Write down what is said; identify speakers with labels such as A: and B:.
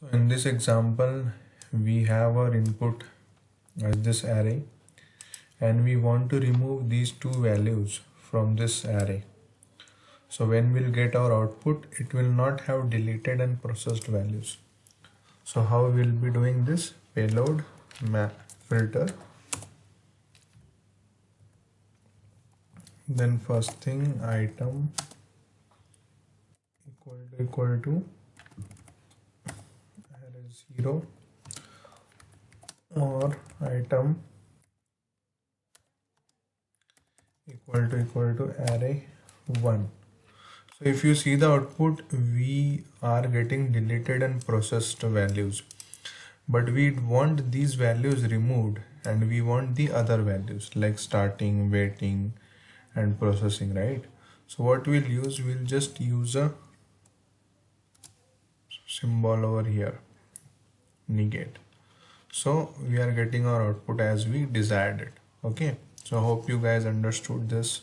A: So in this example, we have our input as this array and we want to remove these two values from this array. So when we'll get our output, it will not have deleted and processed values. So how we'll be doing this? Payload filter. Then first thing, item equal to array 0 or item equal to array 1. So if you see the output, we are getting deleted and processed values, but we want these values removed and we want the other values like starting, waiting and processing, right? So what we'll just use a symbol over here, negate. So we are getting our output as we desired it. Okay, so I hope you guys understood this.